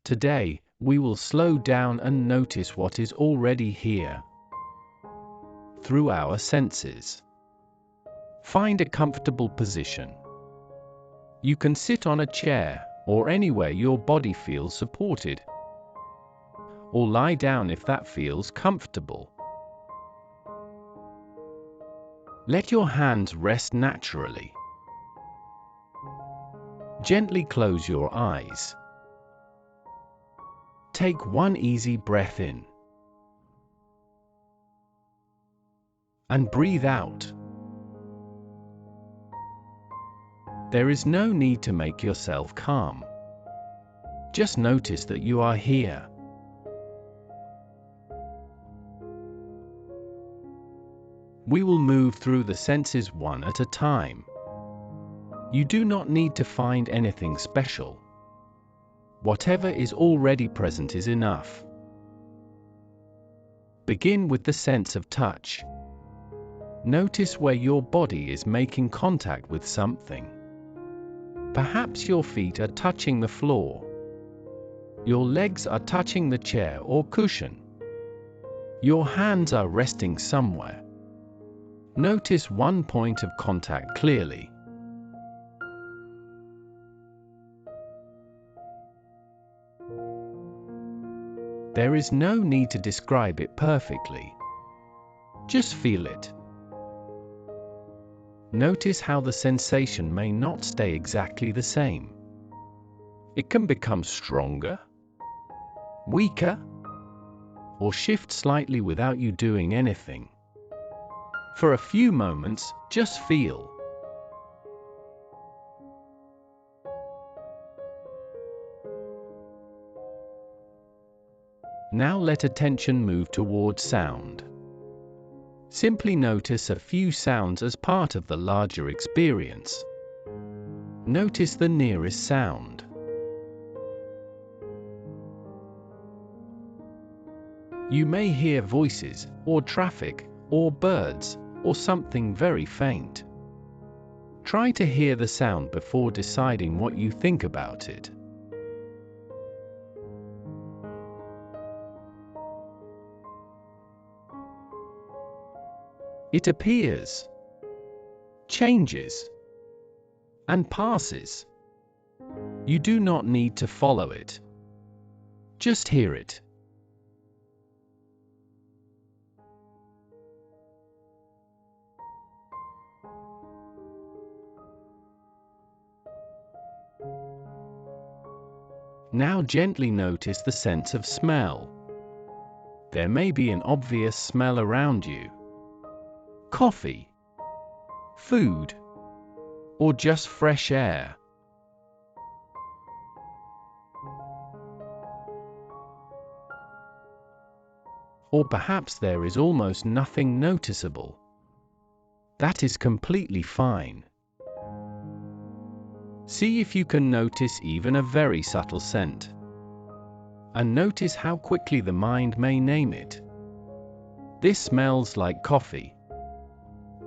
Today, we will slow down and notice what is already here through our senses. Find a comfortable position. You can sit on a chair or anywhere your body feels supported, or lie down if that feels comfortable. Let your hands rest naturally. Gently close your eyes. Take one easy breath in and breathe out. There is no need to make yourself calm. Just notice that you are here. We will move through the senses one at a time. You do not need to find anything special. Whatever is already present is enough. Begin with the sense of touch. Notice where your body is making contact with something. Perhaps your feet are touching the floor. Your legs are touching the chair or cushion. Your hands are resting somewhere. Notice one point of contact clearly. There is no need to describe it perfectly. Just feel it. Notice how the sensation may not stay exactly the same. It can become stronger, weaker, or shift slightly without you doing anything. For a few moments, just feel. Now let attention move towards sound. Simply notice a few sounds as part of the larger experience. Notice the nearest sound. You may hear voices, or traffic, or birds, or something very faint. Try to hear the sound before deciding what you think about it. It appears, changes, and passes. You do not need to follow it. Just hear it. Now gently notice the sense of smell. There may be an obvious smell around you. Coffee, food, or just fresh air. Or perhaps there is almost nothing noticeable. That is completely fine. See if you can notice even a very subtle scent. And notice how quickly the mind may name it. This smells like coffee.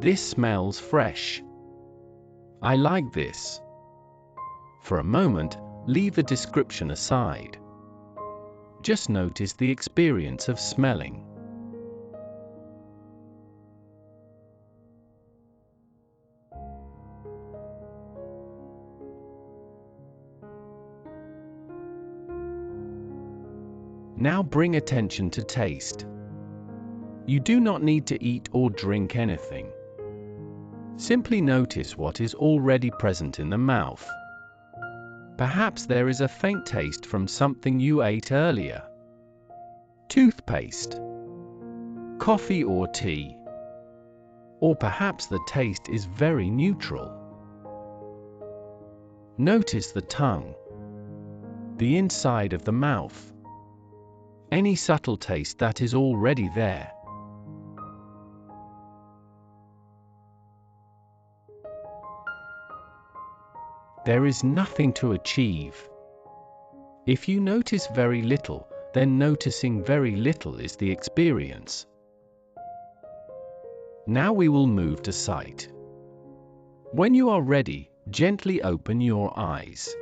This smells fresh. I like this. For a moment, leave the description aside. Just notice the experience of smelling. Now bring attention to taste. You do not need to eat or drink anything. Simply notice what is already present in the mouth. Perhaps there is a faint taste from something you ate earlier. Toothpaste, coffee or tea. Or perhaps the taste is very neutral. Notice the tongue, the inside of the mouth. Any subtle taste that is already there. There is nothing to achieve. If you notice very little, then noticing very little is the experience. Now we will move to sight. When you are ready, gently open your eyes.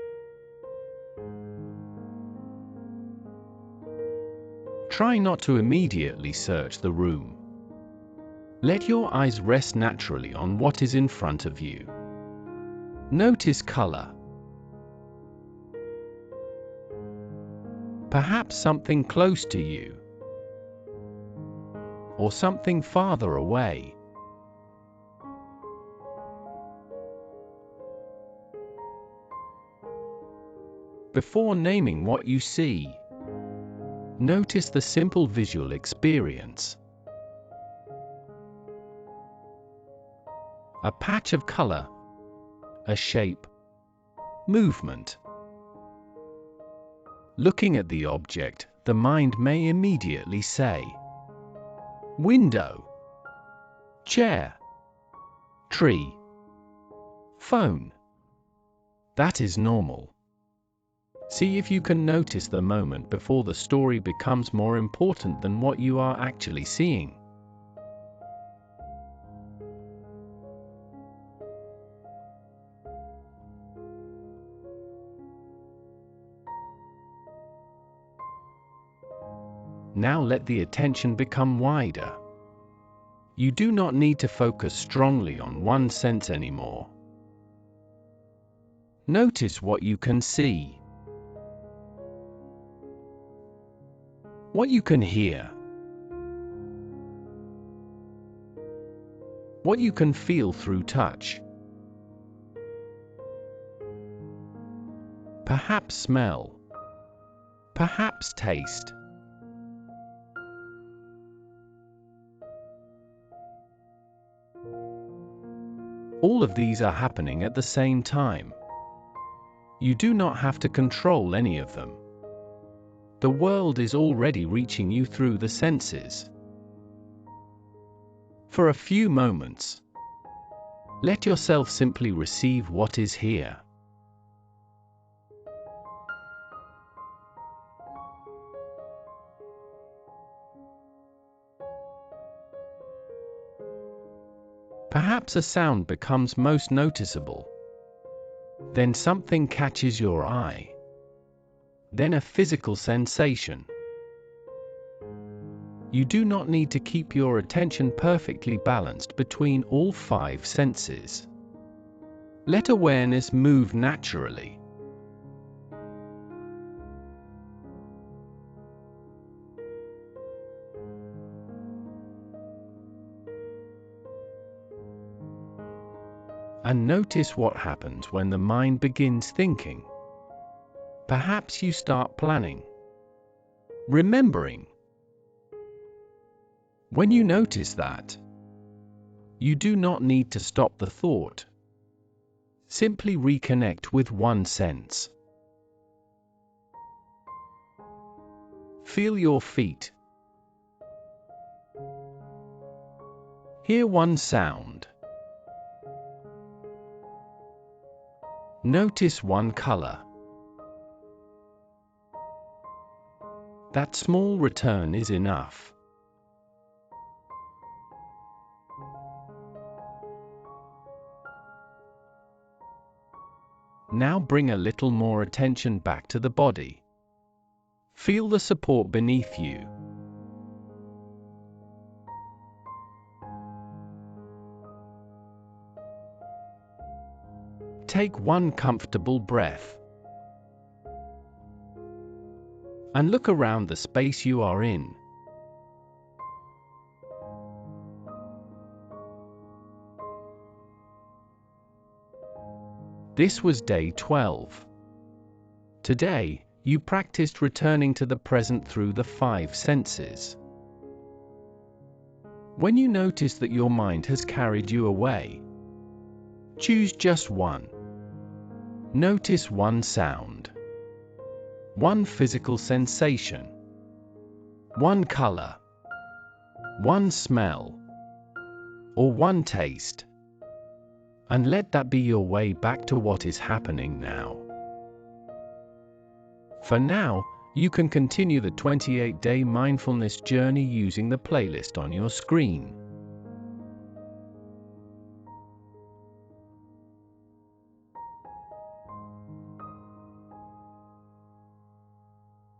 Try not to immediately search the room. Let your eyes rest naturally on what is in front of you. Notice color. Perhaps something close to you, or something farther away. Before naming what you see, notice the simple visual experience. A patch of color, a shape, movement. Looking at the object, the mind may immediately say, window, chair, tree, phone. That is normal. See if you can notice the moment before the story becomes more important than what you are actually seeing. Now let the attention become wider. You do not need to focus strongly on one sense anymore. Notice what you can see, what you can hear, what you can feel through touch. Perhaps smell, perhaps taste. All of these are happening at the same time. You do not have to control any of them. The world is already reaching you through the senses. For a few moments, let yourself simply receive what is here. Perhaps a sound becomes most noticeable. Then something catches your eye. Then a physical sensation. You do not need to keep your attention perfectly balanced between all 5 senses. Let awareness move naturally. And notice what happens when the mind begins thinking. Perhaps you start planning, remembering. When you notice that, you do not need to stop the thought. Simply reconnect with one sense. Feel your feet. Hear one sound. Notice one color. That small return is enough. Now bring a little more attention back to the body. Feel the support beneath you. Take one comfortable breath. And look around the space you are in. This was day 12. Today, you practiced returning to the present through the 5 senses. When you notice that your mind has carried you away, choose just one. Notice one sound, one physical sensation, one color, one smell, or one taste, and let that be your way back to what is happening now. For now, you can continue the 28-day mindfulness journey using the playlist on your screen.